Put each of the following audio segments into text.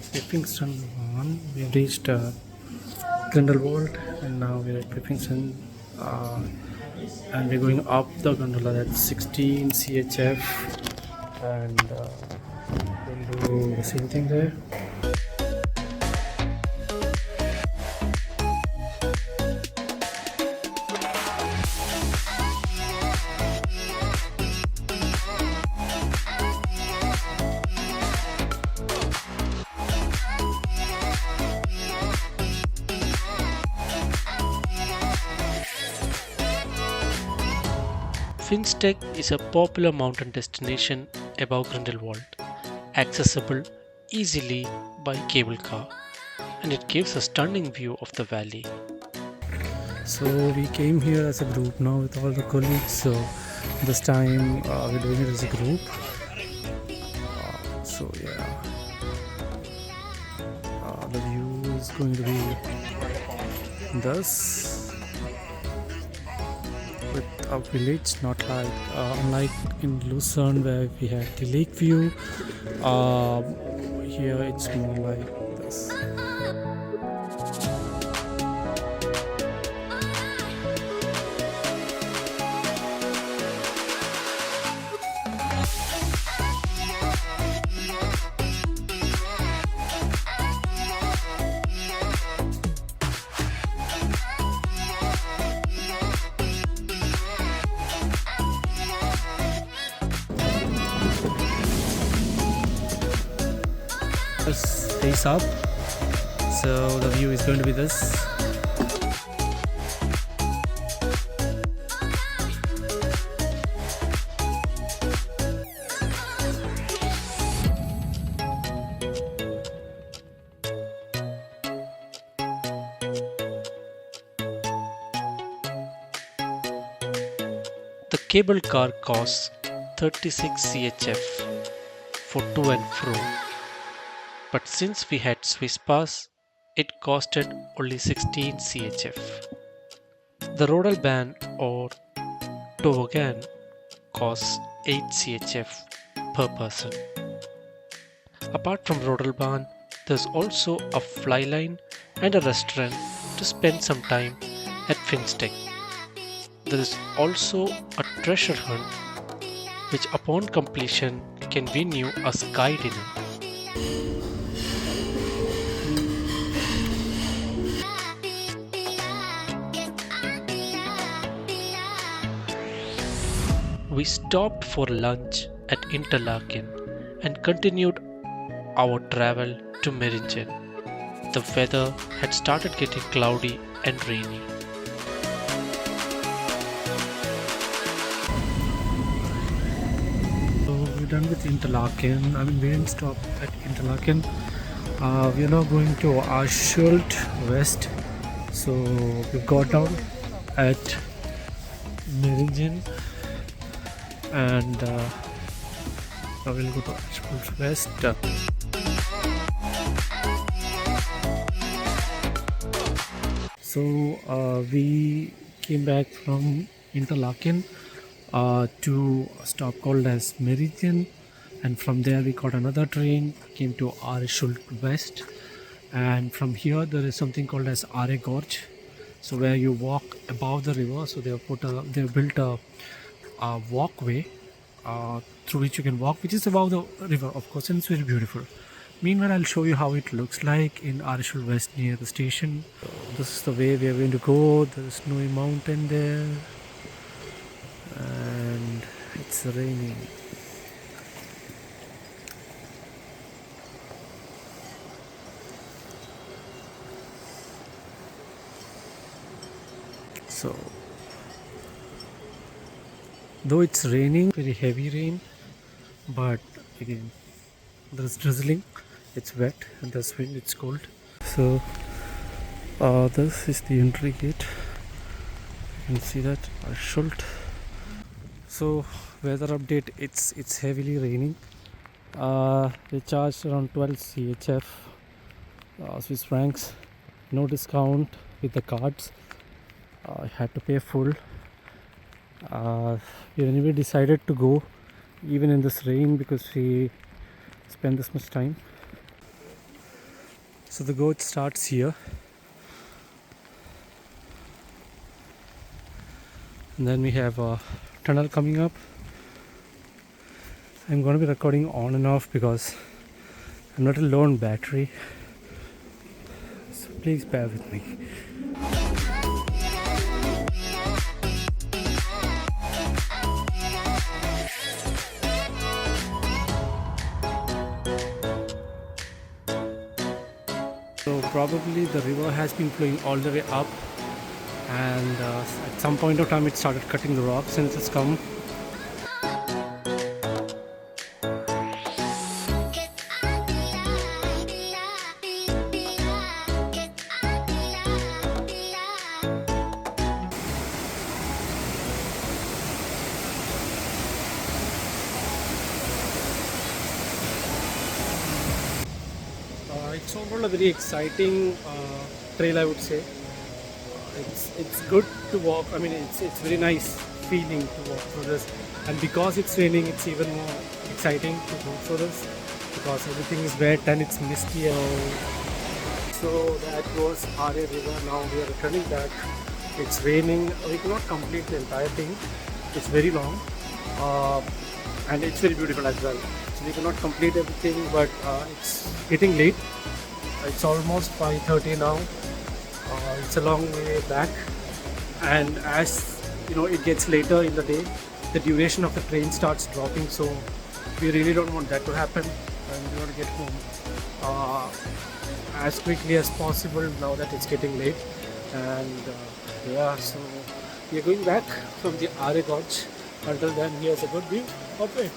Ikson one. We reached Grindelwald, and now we're at Ikson, and we're going up the gondola. That's 16 CHF, and we'll do the same thing there. Finsteg is a popular mountain destination above Grindelwald, accessible easily by cable car, and it gives a stunning view of the valley. So we came here as a group now with all the colleagues. So this time we're doing it as a group. So yeah, the view is going to be thus. With a village, not like unlike in Lucerne where we had the lake view. Here it's more like this. Face up, so the view is going to be this. The cable car costs 36 CHF for to and fro. But since we had Swiss pass, it costed only 16 CHF. The Rodelbahn or toboggan costs 8 CHF per person. Apart from Rodelbahn, there's also a fly line and a restaurant to spend some time at Finsteg. There is also a treasure hunt, which upon completion can win you a sky dinner. We stopped for lunch at Interlaken and continued our travel to Meringen. The weather had started getting cloudy and rainy. So we're done with Interlaken. I mean, we didn't stop at Interlaken. We are now going to Aschuld West. So we got down at Meringen. And now we'll go to Aschuld West. So we came back from Interlaken to a stop called as Meridian, and from there we got another train, came to Aschuld West, and from here there is something called as Aare Gorge, so where you walk above the river. So they have built a walkway through which you can walk, which is above the river, of course, and it's very beautiful. Meanwhile, I'll show you how it looks like in Aschuld West near the station. This is the way we are going to go. There is snowy mountain there, and it's raining. So though it's raining, very heavy rain, but again there's drizzling, it's wet, and there's wind, it's cold. So this is the entry gate. You can see that Aschuld. So weather update, it's heavily raining. They charged around 12 CHF Swiss francs, no discount with the cards. I had to pay full. We anyway decided to go even in this rain because we spend this much time. So the gorge starts here, and then we have a tunnel coming up. I'm going to be recording on and off because I'm not a lone battery, so please bear with me. So probably the river has been flowing all the way up, and at some point of time it started cutting the rocks since it's come. It's overall a very exciting trail, I would say. It's good to walk. I mean, it's very nice feeling to walk through this, and because it's raining, it's even more exciting to go through this because everything is wet and it's misty. So that was Aare River. Now we are returning back. It's raining. We cannot complete the entire thing. It's very long, and it's very beautiful as well. So we cannot complete everything, but it's getting late. It's almost 5:30 now. It's a long way back, and as you know, it gets later in the day, the duration of the train starts dropping. So we really don't want that to happen, and we want to get home as quickly as possible now that it's getting late. And yeah, so we are going back from the Aare Gorge. Until then, here's a good view of it.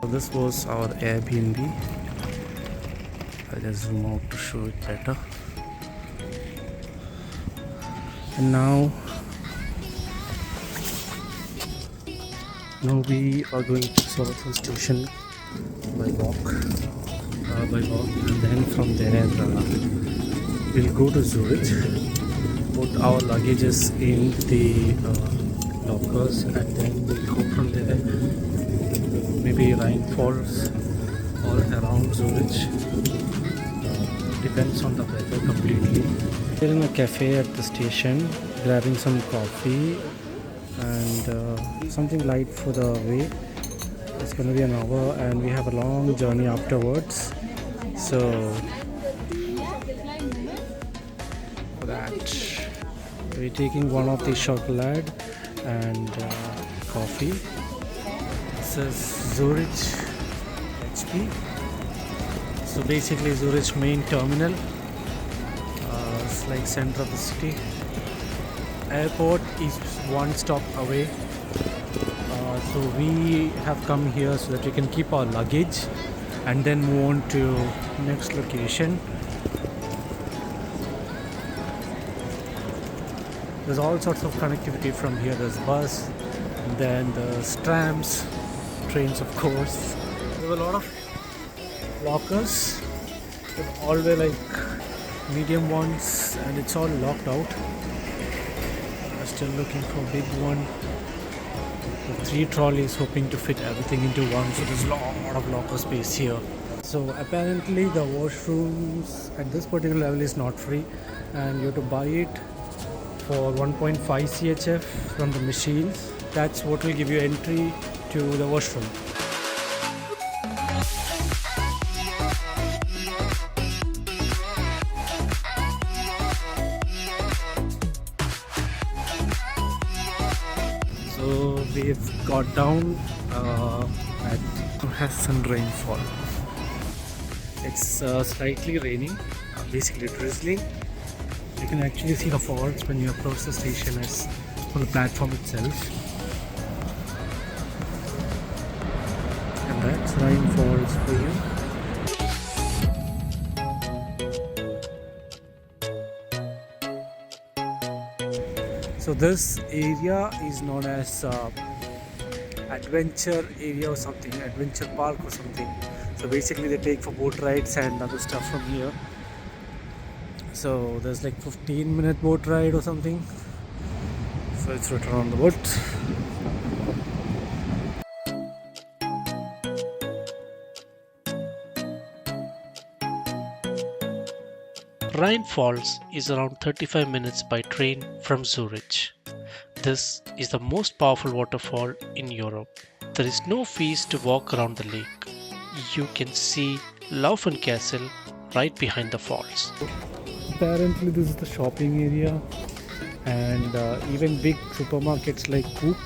So this was our Airbnb. I'll just zoom out to show it better. And now we are going to Zurich station by walk, and then from there we'll go to Zurich, put our luggages in the lockers, and then we'll go from there, maybe Rhine Falls or around Zurich. Depends on the weather completely. We're in a cafe at the station, grabbing some coffee and something light for the way. It's going to be an hour, and we have a long journey afterwards. So for that, we're taking one of the chocolate and coffee. This is Zurich HP. So basically Zurich main terminal. It's like center of the city. Airport is one stop away. So we have come here so that we can keep our luggage and then move on to next location. There's all sorts of connectivity from here. There's bus, and then there's trams, trains of course. There are a lot of lockers, but all were like medium ones, and it's all locked out. I'm still looking for a big one. The 3 trolleys, hoping to fit everything into one, so there's a lot of locker space here. So apparently the washrooms at this particular level is not free, and you have to buy it for 1.5 CHF from the machines. That's what will give you entry to the washroom. So we've got down at Ikson Rheinfall. It's slightly raining, basically drizzling. You can actually see the falls when you approach the station as on the platform itself. And that's Rhine Falls for you. So this area is known as adventure area or something, adventure park or something. So basically they take for boat rides and other stuff from here. So there's like 15-minute boat ride or something. So it's return on the boat. Rhine Falls is around 35 minutes by train from Zurich. This is the most powerful waterfall in Europe. There is no fees to walk around the lake. You can see Laufen Castle right behind the falls. Apparently this is the shopping area, and even big supermarkets like Coop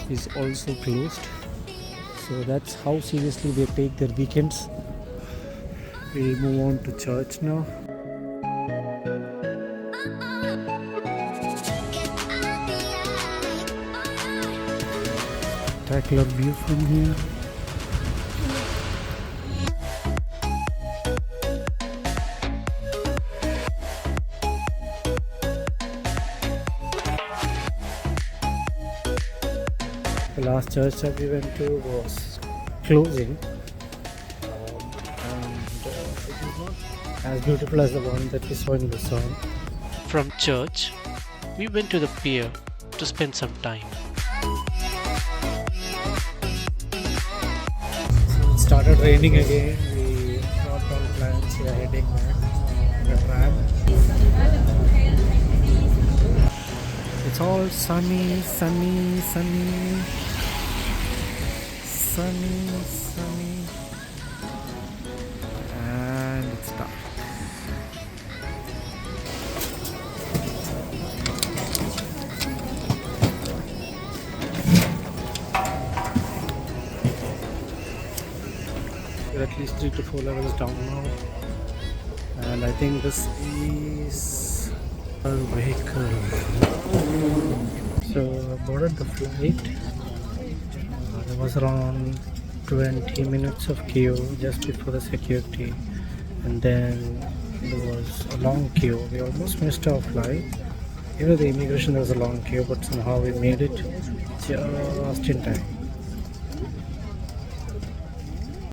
is also closed. So that's how seriously they take their weekends. We'll move on to church now. Spectacular view from here. The last church that we went to was closing, and it is not as beautiful as the one that we saw in Ikson. From church, we went to the pier to spend some time. So it started raining again. We dropped all plans. We are heading back on the tram. It's all sunny, sunny, sunny, sunny, sunny, and it's dark. We're at least 3 to 4 levels down now, and I think this is our vehicle. So I boarded the flight. There was around 20 minutes of queue just before the security, and then there was a long queue. We almost missed our flight. Even the immigration there was a long queue, but somehow we made it just in time.